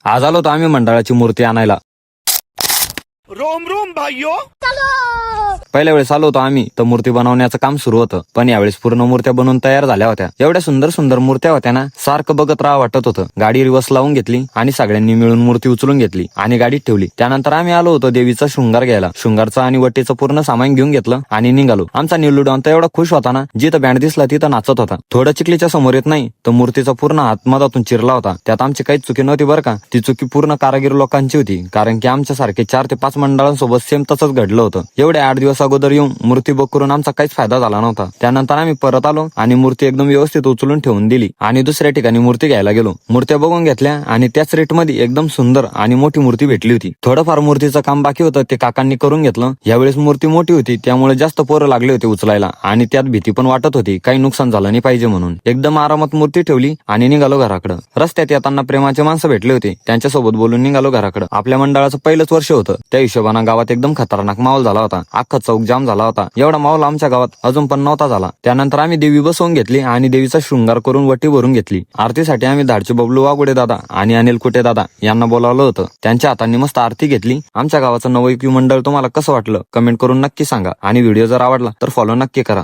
आज आलो होतो आम्ही मंडळाची मूर्ती आणायला. रोम रोम भाइयों. पहिल्या वेळेस आलो होतो आम्ही तर मूर्ती बनवण्याचं काम सुरू होतं, पण यावेळेस पूर्ण मूर्त्या बनवून तयार झाल्या होत्या. एवढ्या सुंदर सुंदर मूर्त्या होत्या ना, सारखं बघत राहा वाटत होतं. गाडी रिवर्स लावून घेतली आणि सगळ्यांनी मिळून मूर्ती उचलून घेतली आणि गाडीत ठेवली. त्यानंतर आम्ही आलो होतो देवीचा शृंगार घ्यायला. शृंगारचं आणि वटीचं पूर्ण सामान घेऊन घेतलं आणि निघालो. आमचा निल्लू डॉन तर एवढा खुश होता ना, जिथं बँड दिसला तिथं नाचत होता. थोडं चिखलीच्या समोर येत नाही तर मूर्तीचा पूर्ण हात मधातून चिरला होता. त्यात आमची काहीच चुकी नव्हती बरं का. ती चुकी पूर्ण कारागीर लोकांची होती, कारण की आमच्या सारखे 4 ते 5 मंडळांसोबत सेम तसंच घडलं होतं. एवढे 8 दिवस अगोदर येऊन मूर्ती बुक करून आमचा काहीच फायदा झाला नव्हता. त्यानंतर आम्ही परत आलो आणि मूर्ती एकदम व्यवस्थित उचलून ठेवून दिली आणि दुसऱ्या ठिकाणी मूर्ती घ्यायला गेलो. मूर्त्या बघून घेतल्या आणि त्याच रेटमध्ये एकदम सुंदर आणि मोठी मूर्ती भेटली होती. थोडंफार मूर्तीचं काम बाकी होतं ते काकांनी करून घेतलं. यावेळेस मूर्ती मोठी होती त्यामुळे जास्त पोरं लागले होते उचलायला आणि त्यात भीती पण वाटत होती काही नुकसान झालं नाही पाहिजे म्हणून. एकदम आरामात मूर्ती ठेवली आणि निघालो घराकडे. रस्त्यात येताना प्रेमाचे माणसं भेटले होते, त्यांच्यासोबत बोलून निघालो घराकडे. आपल्या मंडळाचं पहिलंच वर्ष होतं, त्या हिशोबानं गावात एकदम खतरनाक माहोल झाला होता. अख्खा चौक जाम झाला होता. एवढा माहोल आमच्या गावात अजून पण नव्हता झाला. त्यानंतर आम्ही देवी बसवून घेतली आणि देवीचा शृंगार करून वटी भरून घेतली. आरतीसाठी आम्ही धाडचे बबलू वागुडे दादा आणि अनिल कुटे दादा यांना बोलावलं होतं. त्यांच्या हातांनी मस्त आरती घेतली. आमच्या गावाचं नवयुगी मंडळ तुम्हाला कसं वाटलं कमेंट करून नक्की सांगा आणि व्हिडिओ जर आवडला तर फॉलो नक्की करा.